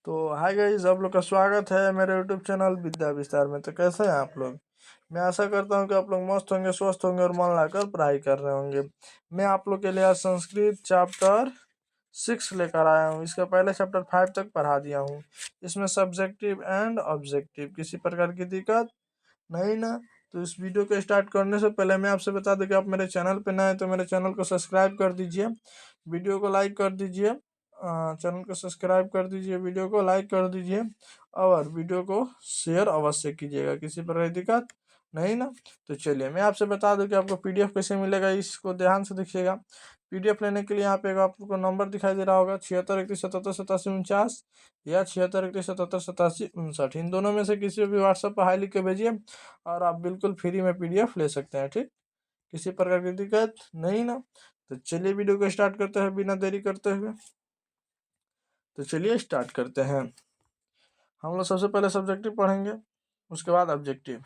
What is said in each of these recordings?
तो hi guys, आप लोग का स्वागत है मेरे यूट्यूब चैनल विद्या विस्तार में। तो कैसे हैं आप लोग? मैं आशा करता हूं कि आप लोग मस्त होंगे, स्वस्थ होंगे और मन लगाकर पढ़ाई कर रहे होंगे। मैं आप लोग के लिए आज संस्कृत चैप्टर 6 लेकर आया हूं। इसके पहले चैप्टर 5 तक पढ़ा दिया हूं। इसमें सब्जेक्टिव एंड ऑब्जेक्टिव किसी प्रकार की दिक्कत नहीं ना। तो इस वीडियो को स्टार्ट करने से पहले मैं आपसे बता दूं कि आप मेरे चैनल पे नए हैं तो मेरे चैनल को सब्सक्राइब कर दीजिए, वीडियो को लाइक कर दीजिए, चैनल को सब्सक्राइब कर दीजिए, वीडियो को लाइक कर दीजिए और वीडियो को शेयर अवश्य कीजिएगा। किसी प्रकार की दिक्कत नहीं ना। तो चलिए मैं आपसे बता दूं कि आपको पीडीएफ कैसे मिलेगा, इसको ध्यान से देखिएगा। पीडीएफ लेने के लिए यहाँ पे आपको नंबर दिखाई दे रहा होगा 76 31 77 87 49 या 76 31 77 87 59। इन दोनों में से किसी भी व्हाट्सएप पर हाई लिख के भेजिए और आप बिल्कुल फ्री में पीडीएफ ले सकते हैं। ठीक, किसी प्रकार की दिक्कत नहीं ना। तो चलिए वीडियो को स्टार्ट करते हैं बिना देरी करते हुए। तो चलिए स्टार्ट करते हैं। हम लोग सबसे पहले सब्जेक्टिव पढ़ेंगे, उसके बाद ऑब्जेक्टिव।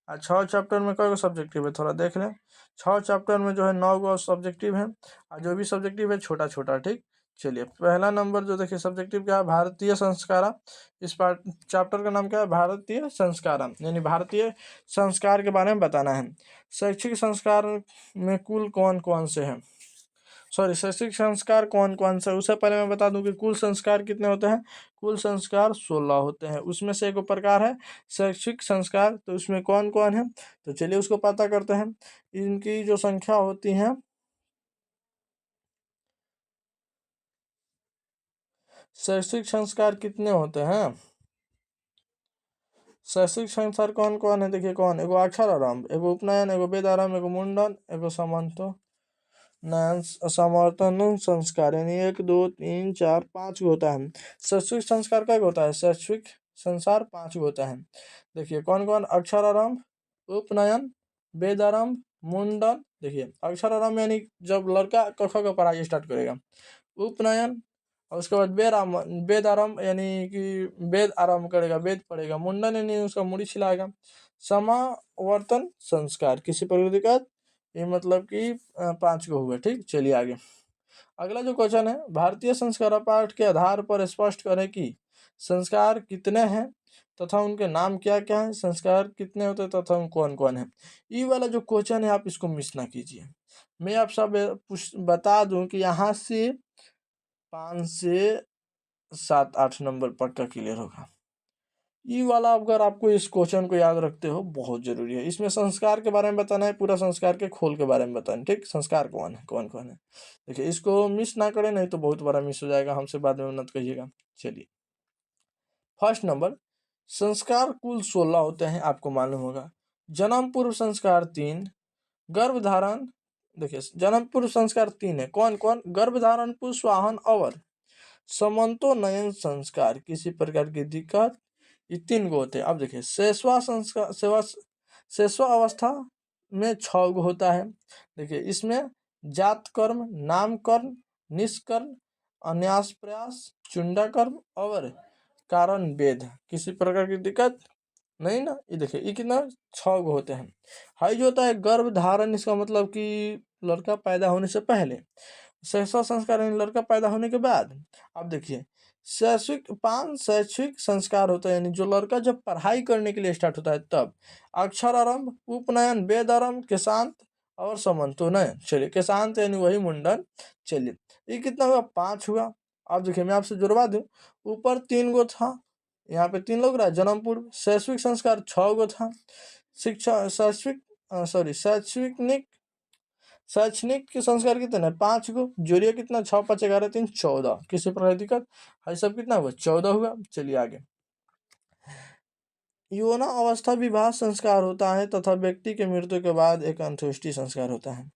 आज 6 चैप्टर में कई सब्जेक्टिव है, थोड़ा देख लें। 6 चैप्टर में जो है 9 सब्जेक्टिव है और जो भी सब्जेक्टिव है छोटा छोटा। ठीक, चलिए पहला नंबर जो देखिए सब्जेक्टिव क्या है, भारतीय संस्कारा। इस पार्ट चैप्टर का नाम क्या है, भारतीय संस्कारा, यानी भारतीय संस्कार के बारे में बताना है। शैक्षिक संस्कार में कुल कौन कौन से हैं, सॉरी शैक्षिक संस्कार कौन कौन सा। उससे पहले मैं बता दूं कि कुल संस्कार कितने होते हैं। कुल संस्कार 16 होते हैं, उसमें से एक प्रकार है शैक्षिक संस्कार। तो उसमें कौन कौन है, तो चलिए उसको पता करते हैं। इनकी जो संख्या होती है, शैक्षिक संस्कार कितने होते हैं, शैक्षिक संस्कार कौन कौन है, देखिए कौन। एगो अक्षर आरंभ, एगो उपनयन, एगो वेद आरंभ, एगो मुंडन, एगो समन्तो नयन समर्थन संस्कार, यानी 1 2 3 4 5 होता है। शैक्षिक संस्कार का होता है, शैक्षिक संस्कार 5 होता है। देखिए कौन कौन, अक्षर आरंभ, उपनयन, वेद आरंभ, मुंडन। देखिए अक्षर आरंभ यानी जब लड़का क ख का पढ़ाई स्टार्ट करेगा, उपनयन और उसके बाद वेद आरंभ यानी कि वेद आरंभ करेगा, वेद पढ़ेगा, मुंडन यानी उसका मुड़ी छिलाएगा, समावर्तन संस्कार किसी पर दिक्कत, ये मतलब कि 5 को हुए। ठीक, चलिए आगे। अगला जो क्वेश्चन है, भारतीय संस्कार पाठ के आधार पर स्पष्ट करें कि संस्कार कितने हैं तथा उनके नाम क्या क्या है, संस्कार कितने होते हैं तथा कौन कौन है। ये वाला जो क्वेश्चन है आप इसको मिस ना कीजिए। मैं आप सब बता दूं कि यहाँ से 5 से 7 8 नंबर पक्का क्लियर होगा। ये वाला अगर आपको इस क्वेश्चन को याद रखते हो बहुत जरूरी है। इसमें संस्कार के बारे में बताना है, पूरा संस्कार के खोल के बारे में बताना है। ठीक, संस्कार कौन है कौन कौन है, देखिए इसको मिस ना करें, नहीं तो बहुत बड़ा मिस हो जाएगा, हमसे बाद में मत कहिएगा। चलिए फर्स्ट नंबर, संस्कार कुल 16 होते हैं, आपको मालूम होगा। जन्म पूर्व संस्कार 3, गर्भधारण, देखिए जन्म पूर्व संस्कार 3 है, कौन कौन, गर्भधारण, पुष्पवाहन और समन्तोन्नयन संस्कार किसी प्रकार की दिक्कत, ये 3 गो होते हैं। अब देखिए शेषवा संस्कार, शेषवा अवस्था में 6 गो होता है। देखिए इसमें जात कर्म, नाम कर्म, निष्कर्म, अन्यास प्रयास, चुंडा कर्म और कारण वेद किसी प्रकार की दिक्कत नहीं ना। ये देखिए ये कितना 6 गो होते हैं। हाई जो होता है गर्भ धारण, इसका मतलब कि लड़का पैदा होने से पहले, शैशव संस्कार यानी लड़का पैदा होने के बाद। अब देखिए शैक्षिक 5 शैक्षिक संस्कार होता है, यानी जो लड़का जब पढ़ाई करने के लिए स्टार्ट होता है तब। अक्षर आरंभ, उपनयन, वेद आरंभ, केशांत और समन्तोन्नयन। चलिए केशांत यानी वही मुंडन। चलिए ये कितना हुआ, 5 हुआ। अब देखिए मैं आपसे जुड़वा दूं, ऊपर 3 गो था, यहाँ पे 3 लोग रहा। जन्म पूर्व शैक्षिक संस्कार 6 गो था। शिक्षा शैक्षिक सॉरी शैक्षणिक शैक्षणिक के संस्कार कितने, 5 गो। जोड़िए कितना, 6 5 11 3 14, किसी प्रकार की दिक्कत है, सब कितना हुआ, 14 हुआ। चलिए आगे। यौना अवस्था विवाह संस्कार होता है तथा व्यक्ति के मृत्यु के बाद एक अंत्येष्टि संस्कार होता है।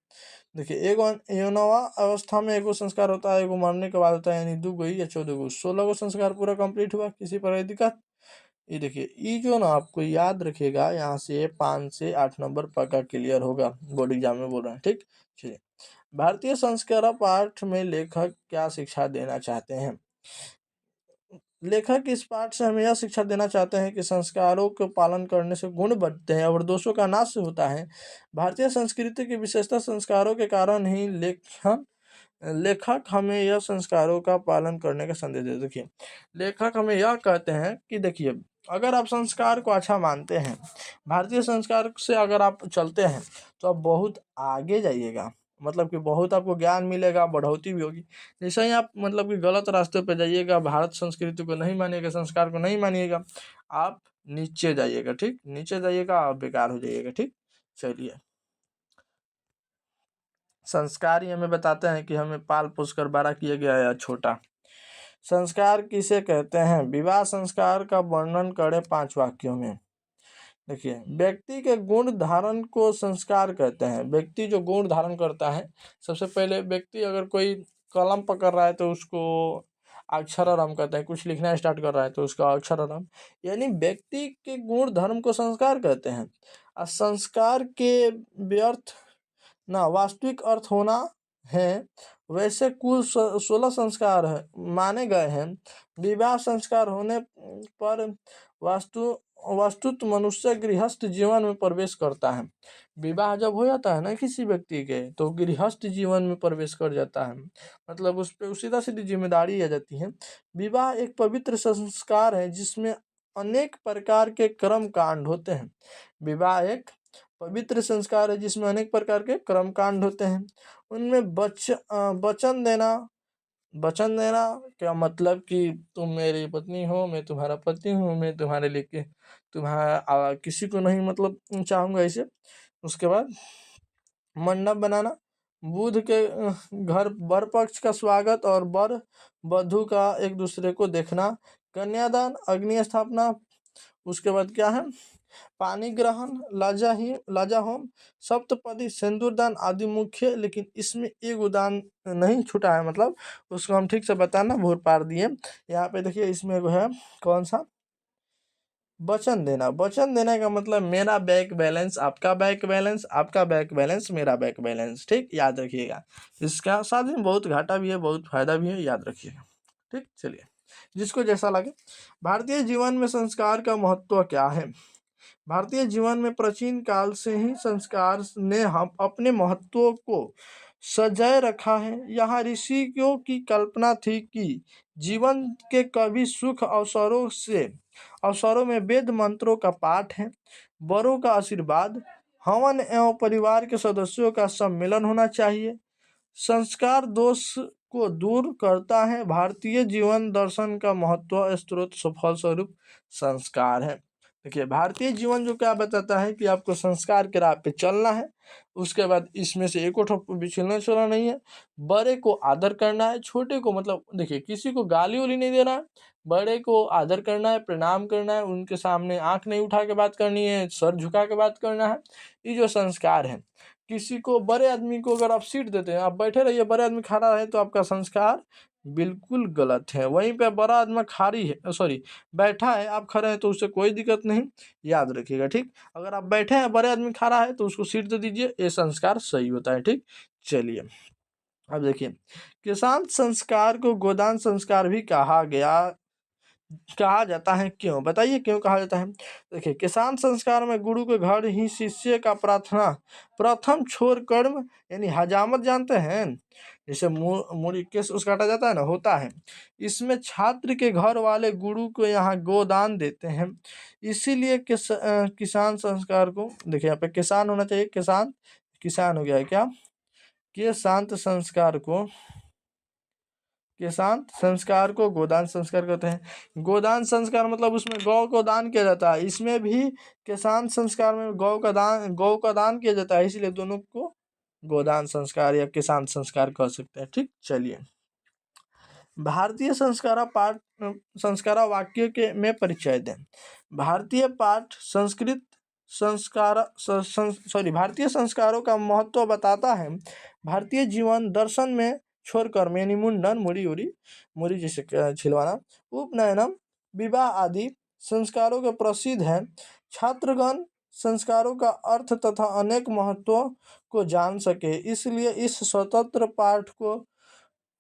देखिए एक यौनवा अवस्था में एगो संस्कार होता है, एगो मरने के बाद होता है, यानी 2 गो या 14 गो, 16 गो संस्कार पूरा कंप्लीट हुआ, किसी प्रकार की दिक्कत। ये देखिए ये जो ना आपको याद रखेगा, यहाँ से 5 से 8 नंबर पक्का क्लियर होगा, बोर्ड एग्जाम में बोल रहे हैं। ठीक, चलिए भारतीय संस्कार पाठ में लेखक क्या शिक्षा देना चाहते हैं। लेखक इस पाठ से हमें यह शिक्षा देना चाहते हैं कि संस्कारों के पालन करने से गुण बढ़ते हैं और दोषों का नाश होता है। भारतीय संस्कृति की विशेषता संस्कारों के कारण ही लेखन लेखक हमें यह संस्कारों का पालन करने का संदेश देते। देखिए, लेखक हमें यह कहते हैं कि देखिए, अगर आप संस्कार को अच्छा मानते हैं, भारतीय संस्कार से अगर आप चलते हैं, तो आप बहुत आगे जाइएगा। मतलब कि बहुत आपको ज्ञान मिलेगा, बढ़ोतरी भी होगी। जैसे ही आप मतलब कि गलत रास्ते पे जाइएगा, भारत संस्कृति को नहीं मानिएगा, संस्कार को नहीं मानिएगा, आप नीचे जाइएगा। ठीक, नीचे जाइएगा, आप बेकार हो जाइएगा। ठीक, चलिए, संस्कार ही हमें बताते हैं कि हमें पाल पोस कर बड़ा किया गया है या छोटा। संस्कार किसे कहते हैं? विवाह संस्कार का वर्णन करें 5 वाक्यों में। देखिए, व्यक्ति के गुण धारण को संस्कार कहते हैं। व्यक्ति जो गुण धारण करता है, सबसे पहले व्यक्ति अगर कोई कलम पकड़ रहा है तो उसको अक्षरारंभ कहते हैं। कुछ लिखना स्टार्ट कर रहा है तो उसका अक्षरारंभ, यानी व्यक्ति के गुण धर्म को संस्कार कहते हैं। और संस्कार के व्यर्थ ना वास्तविक अर्थ होना है। वैसे कुल 16 संस्कार माने गए हैं। विवाह संस्कार होने पर वस्तुत मनुष्य गृहस्थ जीवन में प्रवेश करता है। विवाह जब हो जाता है ना किसी व्यक्ति के, तो गृहस्थ जीवन में प्रवेश कर जाता है। मतलब उस पर सीधा सीधी जिम्मेदारी आ जाती है। विवाह एक पवित्र संस्कार है जिसमें अनेक प्रकार के कर्म कांड होते हैं। विवाह एक पवित्र संस्कार है जिसमें अनेक प्रकार के कर्म कांड होते हैं। उनमें वचन देना क्या मतलब कि तुम मेरी पत्नी हो, मैं तुम्हारा पति हूँ, मैं तुम्हारे लिए तुम्हारा किसी को नहीं मतलब चाहूँगा इसे। उसके बाद मंडप बनाना, बुध के घर वर पक्ष का स्वागत और वर वधू का एक दूसरे को देखना। कन्यादान, अग्नि स्थापना, उसके बाद क्या है, पानी ग्रहण, लाजा होम, सप्तपदी, सिंदूरदान आदि मुख्य। लेकिन इसमें एक उदान नहीं छूटा है, मतलब उसको हम ठीक से बताना भूल पार दिए। यहाँ पे देखिए, इसमें वो है कौन सा, वचन देना। वचन देने का मतलब मेरा बैंक बैलेंस आपका बैंक बैलेंस, आपका बैंक बैलेंस मेरा बैंक बैलेंस। ठीक, याद रखिएगा। इसका साथ में बहुत घाटा भी है, बहुत फायदा भी है, याद रखिएगा। ठीक, चलिए, जिसको जैसा लगे। भारतीय जीवन में संस्कार का महत्व क्या है? भारतीय जीवन में प्राचीन काल से ही संस्कार ने हम अपने महत्व को सजाए रखा है। यहाँ ऋषियों की कल्पना थी कि जीवन के कभी सुख अवसरों में वेद मंत्रों का पाठ है, बड़ों का आशीर्वाद, हवन एवं परिवार के सदस्यों का सम्मेलन होना चाहिए। संस्कार दोष को दूर करता है। भारतीय जीवन दर्शन का महत्व स्रोत सफल स्वरूप संस्कार है। देखिए, भारतीय जीवन जो क्या बताता है कि आपको संस्कार के राह पे चलना है। उसके बाद इसमें से एक बिछड़ना चलना नहीं है। बड़े को आदर करना है, छोटे को मतलब देखिए किसी को गाली उली नहीं देना है। बड़े को आदर करना है, प्रणाम करना है, उनके सामने आंख नहीं उठा के बात करनी है, सर झुका के बात करना है। ये जो संस्कार है, किसी को बड़े आदमी को अगर आप सीट देते हैं, आप बैठे रहिए, बड़े आदमी खड़ा है, तो आपका संस्कार बिल्कुल गलत है। वहीं पे बड़ा आदमी खारी है, सॉरी बैठा है, आप खड़े हैं, तो उससे कोई दिक्कत नहीं, याद रखिएगा। ठीक, अगर आप बैठे हैं, बड़े आदमी खड़ा है, तो उसको सीट दे दीजिए, ये संस्कार सही होता है। ठीक, चलिए, अब देखिए, किसान संस्कार को गोदान संस्कार भी कहा जाता है। क्यों बताइए, क्यों कहा जाता है? देखिए, किसान संस्कार में गुरु के घर ही शिष्य का प्रार्थना प्रथम छोर कर्म यानी हजामत जानते हैं, जैसे मूड़ी केस उस काटा जाता है ना, होता है। इसमें छात्र के घर वाले गुरु को यहाँ गोदान देते हैं। इसीलिए किसान संस्कार को देखिए, यहाँ पे किसान होना चाहिए, किसान हो गया है क्या, के शांत संस्कार को गोदान संस्कार कहते हैं। गोदान संस्कार मतलब उसमें गौ को दान किया जाता है। इसमें भी किसान संस्कार में गौ का दान किया जाता है, इसलिए दोनों को गोदान संस्कार या किसान संस्कार कह सकते हैं। ठीक, चलिए, भारतीय संस्कार वाक्य के में परिचय दें। भारतीय पाठ संस्कृत भारतीय संस्कारों का महत्व बताता है। भारतीय जीवन दर्शन में छोड़कर यानी मुंडन, मुड़ी जैसे छिलवाना, उपनयनम, विवाह आदि संस्कारों के प्रसिद्ध हैं। छात्रगण संस्कारों का अर्थ तथा अनेक महत्व को जान सके, इसलिए इस स्वतंत्र पाठ को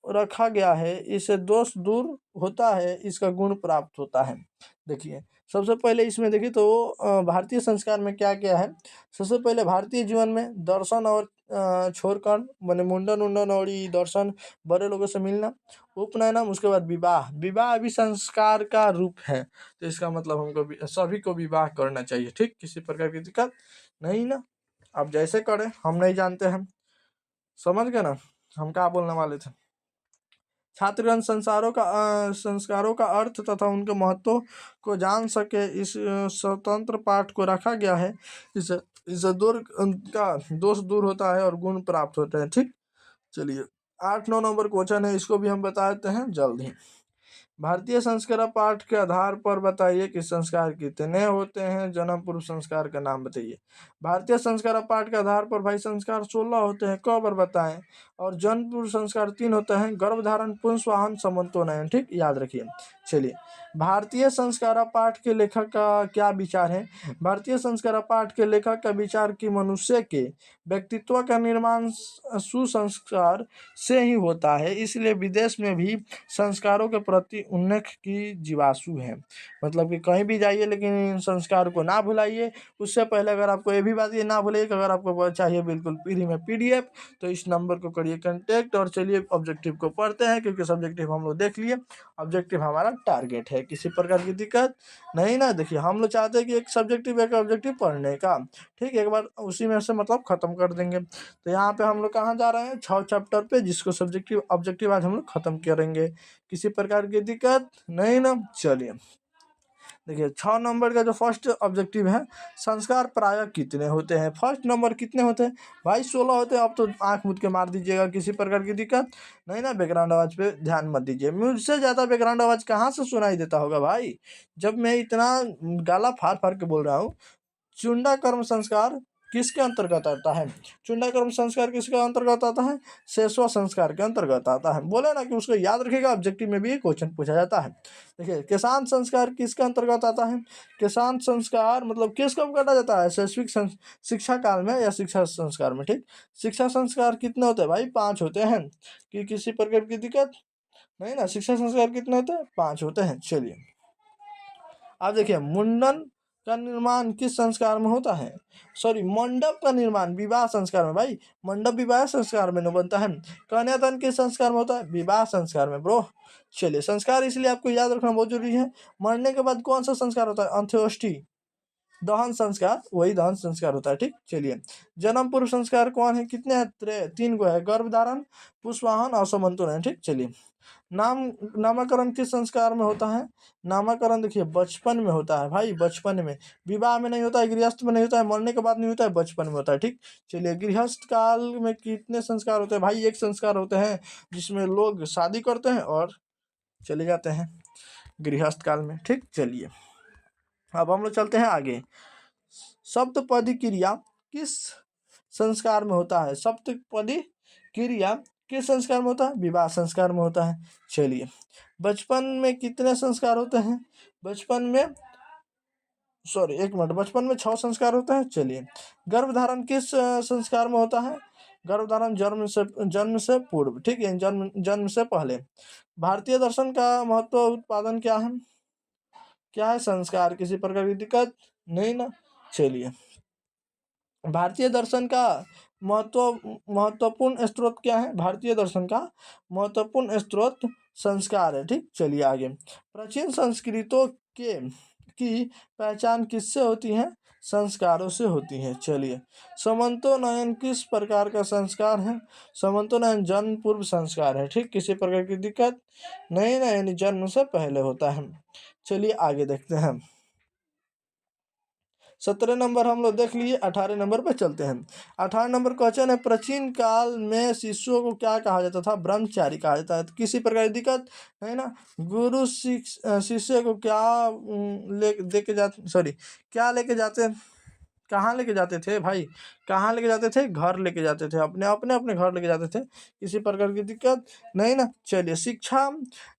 रखा गया है। इससे दोष दूर होता है, इसका गुण प्राप्त होता है। देखिए, सबसे पहले इसमें देखिए तो भारतीय संस्कार में क्या क्या है। सबसे पहले भारतीय जीवन में दर्शन और छोड़कर मैंने मुंडन उंडन और ये दर्शन बड़े लोगों से मिलना। उपनयनम, उसके बाद विवाह। विवाह भी संस्कार का रूप है, तो इसका मतलब हमको सभी को विवाह करना चाहिए, ठीक, किसी प्रकार की दिक्कत नहीं ना। आप जैसे करें, हम नहीं जानते हैं, समझ गए ना हम क्या बोलने वाले थे। छात्रगण संस्कारों का अर्थ तथा उनके महत्व को जान सके, इस स्वतंत्र पाठ को रखा गया है। इससे उनका दोष दूर होता है और गुण प्राप्त होते हैं, ठीक। चलिए 8-9 नंबर क्वेश्चन है, इसको भी हम बता देते हैं जल्द ही। भारतीय संस्कार पाठ के आधार पर बताइए कि संस्कार कितने होते हैं। जन्म पूर्व संस्कार का नाम बताइए। भारतीय संस्कार पाठ के आधार पर भाई संस्कार 16 होते हैं, कब बार बताएं। और जन्म पूर्व संस्कार 3 होते हैं, गर्भधारण, पुंसवाहन, समंतोनयन, ठीक, याद रखिए। चलिए, भारतीय संस्कार पाठ के लेखक का क्या विचार है। भारतीय संस्कार पाठ के लेखक का विचार कि मनुष्य के व्यक्तित्व का निर्माण सुसंस्कार से ही होता है, इसलिए विदेश में भी संस्कारों के प्रति उन्नत की जीवाशु है। मतलब कि कहीं भी जाइए लेकिन इन संस्कार को ना भुलाइए। उससे पहले अगर आपको ये भी बात ये ना भूलिए कि अगर आपको चाहिए बिल्कुल फ्री में PDF, तो इस नंबर को करिए कांटेक्ट। और चलिए ऑब्जेक्टिव को पढ़ते हैं, क्योंकि सब्जेक्टिव हम लोग देख लिए। ऑब्जेक्टिव हमारा टारगेट है, किसी प्रकार की दिक्कत नहीं ना। देखिए हम लोग चाहते हैं कि एक ऑब्जेक्टिव पढ़ने का, ठीक, एक बार उसी में से मतलब खत्म कर देंगे। तो यहाँ पे हम लोग कहाँ जा रहे हैं, 6 चैप्टर पे, जिसको सब्जेक्टिव ऑब्जेक्टिव आज हम लोग खत्म करेंगे। किसी प्रकार की दिक्कत नहीं ना। चलिए देखिए 6 नंबर का जो फर्स्ट ऑब्जेक्टिव है, संस्कार प्रायः कितने होते हैं। फर्स्ट नंबर कितने होते हैं भाई, 16 होते हैं। अब तो आंख मूंद के मार दीजिएगा, किसी प्रकार की दिक्कत नहीं ना। बैकग्राउंड आवाज पे ध्यान मत दीजिए, मुझसे ज्यादा बैकग्राउंड आवाज कहाँ से सुनाई देता होगा भाई, जब मैं इतना गाला फाड़ फाड़ के बोल रहा हूँ। चुंडा कर्म संस्कार किसके अंतर्गत आता है। चुंडा कर्म संस्कार किसके अंतर्गत आता है, शेषवा संस्कार के अंतर्गत आता है। बोले ना कि उसको याद रखिएगा, ऑब्जेक्टिव में भी क्वेश्चन पूछा जाता है। देखिए किसान संस्कार किसके अंतर्गत आता है। किसान संस्कार मतलब किस कब काटा जाता है, शैक्षिक शिक्षा काल में या शिक्षा संस्कार में, ठीक। शिक्षा संस्कार कितने होते हैं भाई, 5 होते हैं। कि किसी प्रकार की दिक्कत नहीं ना। शिक्षा संस्कार कितने होते हैं, 5 होते हैं। चलिए अब देखिए, मुंडन का निर्माण किस संस्कार में होता है, सॉरी मंडप का निर्माण विवाह संस्कार में। भाई मंडप विवाह संस्कार में नहीं बनता है। कन्यादान किस संस्कार में होता है, विवाह संस्कार में ब्रो। चलिए संस्कार इसलिए आपको याद रखना बहुत जरूरी है। मरने के बाद कौन सा संस्कार होता है, अंत्येष्टि, दहन संस्कार, वही दहन संस्कार होता है, ठीक। चलिए जन्म पूर्व संस्कार कौन है, कितने हैं, 3 को है, गर्भधारण, पुष्पवाहन और समंतोनयन, ठीक। चलिए नामकरण किस संस्कार में होता है। नामकरण देखिए बचपन में होता है भाई, बचपन में। विवाह में नहीं होता है, गृहस्थ में नहीं होता है, मरने के बाद नहीं होता है, बचपन में होता है, ठीक। चलिए गृहस्थ काल में कितने संस्कार होते हैं भाई, 1 संस्कार होते हैं, जिसमें लोग शादी करते हैं और चले जाते हैं गृहस्थ काल में, ठीक। चलिए अब हम लोग चलते हैं आगे। सप्तपदी क्रिया किस संस्कार में होता है। सप्तपदी क्रिया किस संस्कार में होता है, विवाह संस्कार में होता है। चलिए बचपन में कितने संस्कार होते हैं, बचपन में सॉरी एक मिनट, बचपन में 6 संस्कार होते हैं। चलिए गर्भधारण किस संस्कार में होता है। गर्भधारण जन्म से पूर्व, ठीक है, जन्म से पहले। भारतीय दर्शन का महत्व उत्पादन क्या है संस्कार, किसी प्रकार की दिक्कत नहीं ना। चलिए भारतीय दर्शन का महत्वपूर्ण स्रोत क्या है। भारतीय दर्शन का महत्वपूर्ण स्रोत संस्कार है, ठीक। चलिए आगे, प्राचीन संस्कृतों के की पहचान किससे होती है, संस्कारों से होती है। चलिए समंतोनयन किस प्रकार का संस्कार है। समंतोनयन जन्म पूर्व संस्कार है, ठीक, किसी प्रकार की दिक्कत नहीं ना, यानी जन्म से पहले होता है। चलिए आगे देखते हैं। 17 नंबर हम लोग देख लिए, 18 नंबर पर चलते हैं। 18 नंबर क्वेश्चन है, प्राचीन काल में शिष्यों को क्या कहा जाता था, ब्रह्मचारी कहा जाता है। किसी प्रकार की दिक्कत है ना। गुरु शिष्य को क्या ले दे के जाते, सॉरी क्या लेके जाते, कहाँ लेके जाते थे भाई, कहाँ लेके जाते थे, घर लेके जाते थे, अपने अपने अपने घर लेके जाते थे, किसी प्रकार की दिक्कत नहीं ना। चलिए शिक्षा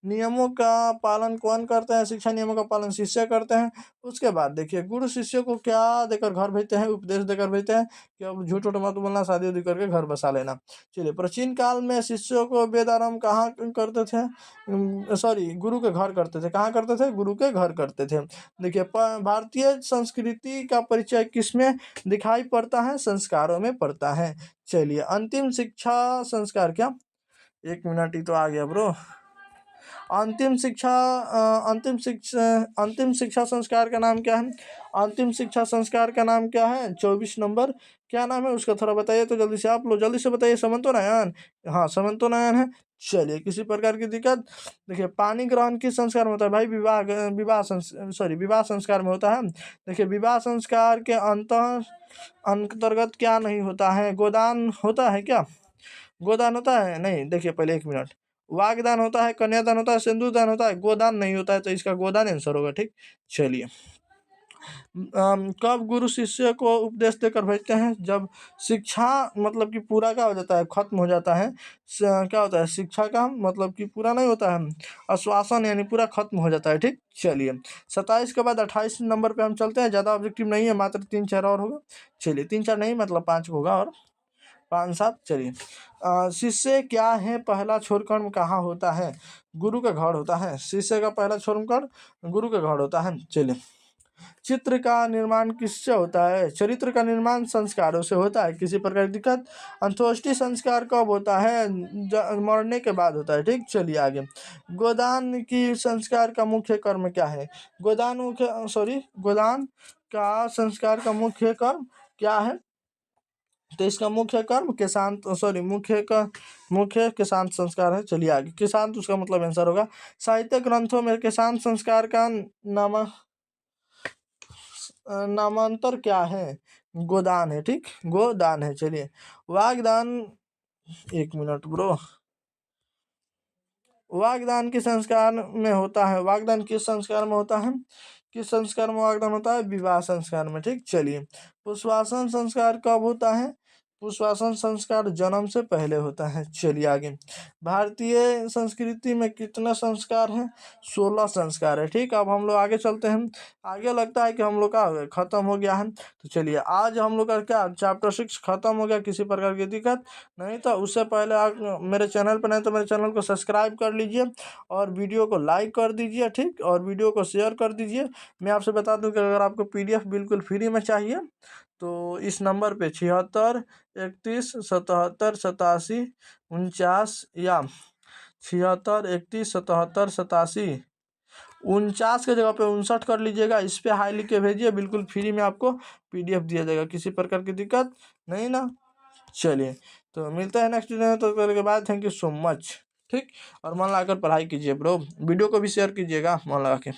नियमों का पालन कौन करता है, शिक्षा नियमों का पालन शिष्य करते हैं। उसके बाद देखिए गुरु शिष्य को क्या देकर घर भेजते हैं, उपदेश देकर भेजते हैं कि अब झूठ उठ मत बोलना, शादी उदी करके घर बसा लेना। चलिए प्राचीन काल में शिष्यों को वेद आरंभ कहाँ करते थे, सॉरी गुरु के घर करते थे, कहाँ करते थे, गुरु के घर करते थे। देखिए भारतीय संस्कृति का परिचय किसमें में दिखाई पड़ता है? संस्कारों में पड़ता है। चलिए, अंतिम शिक्षा संस्कार क्या? 1 मिनट ही तो आ गया ब्रो। अंतिम शिक्षा संस्कार का नाम क्या है? अंतिम शिक्षा संस्कार का नाम क्या है? 24 नंबर। क्या नाम है उसका थोड़ा बताइए तो जल्दी से, आप लोग जल्दी से बताइए। समंतो-नयन, हाँ समंतो-नयन है। चलिए, किसी प्रकार की दिक्कत? देखिए, पानी ग्रहण किस संस्कार में होता है भाई? विवाह संस्कार में होता है। देखिए, विवाह संस्कार के अंतर्गत क्या नहीं होता है? गोदान होता है क्या? गोदान होता है? नहीं। देखिए, पहले 1 मिनट। वागदान होता है, कन्यादान होता है, सिंदूर दान होता है, गोदान नहीं होता है, तो इसका गोदान आंसर होगा। ठीक, चलिए। कब गुरु शिष्य को उपदेश देकर भेजते हैं? जब शिक्षा मतलब कि पूरा क्या हो जाता है? खत्म हो जाता है। क्या होता है? शिक्षा का मतलब कि पूरा नहीं होता है, आश्वासन यानी पूरा खत्म हो जाता है। ठीक, चलिए। 27 के बाद 28 नंबर पे हम चलते हैं। ज़्यादा ऑब्जेक्टिव नहीं है, मात्र 3-4 और होगा। चलिए, 3-4 नहीं मतलब 5 होगा, और 5-7। चलिए, शिष्य क्या है? पहला छोरकर्म कहाँ होता है? गुरु का घर होता है। शिष्य का पहला छोरकर्म गुरु का घर होता है। चलिए, चित्र का निर्माण किससे होता है? चरित्र का निर्माण संस्कारों से होता है। किसी प्रकार की दिक्कत? अंत्येष्टि संस्कार कब होता है? मरने के बाद होता है। ठीक, चलिए आगे। गोदान की संस्कार का मुख्य कर्म क्या है? गोदान का संस्कार का मुख्य कर्म क्या है? तो इसका मुख्य कर्म मुख्य किसान संस्कार है। चलिए आगे। किसान तो उसका मतलब आंसर होगा। साहित्य ग्रंथों में किसान संस्कार का नामांतर क्या है? गोदान है। ठीक, गोदान है। चलिए, वागदान, 1 मिनट ब्रो। वागदान किस संस्कार में होता है? वागदान किस संस्कार में होता है? किस संस्कार में वागदान होता है? विवाह संस्कार में। ठीक, चलिए। पुष्पवासन संस्कार कब होता है? पुष्पवासन संस्कार जन्म से पहले होता है। चलिए आगे। भारतीय संस्कृति में कितने संस्कार हैं? 16 संस्कार है। ठीक, अब हम लोग आगे चलते हैं। आगे लगता है कि हम लोग का खत्म हो गया है। तो चलिए, आज हम लोग का क्या चैप्टर 6 खत्म हो गया। किसी प्रकार की दिक्कत नहीं? तो उससे पहले आप मेरे चैनल पर नहीं तो मेरे चैनल को सब्सक्राइब कर लीजिए, और वीडियो को लाइक कर दीजिए। ठीक, और वीडियो को शेयर कर दीजिए। मैं आपसे बता दूं कि अगर आपको PDF बिल्कुल फ्री में चाहिए तो इस नंबर पे 76 31 77 87 49, या 76 31 77 87 49 के जगह पे 59 कर लीजिएगा। इस पे हाई लिख के भेजिए, बिल्कुल फ्री में आपको PDF दिया जाएगा। किसी प्रकार की दिक्कत नहीं ना? चलिए, तो मिलते हैं नेक्स्ट वीडियो में। तो पहले के बाद थैंक यू सो मच। ठीक, और मन लगाकर पढ़ाई कीजिए ब्रो। वीडियो को भी शेयर कीजिएगा मन लगा के।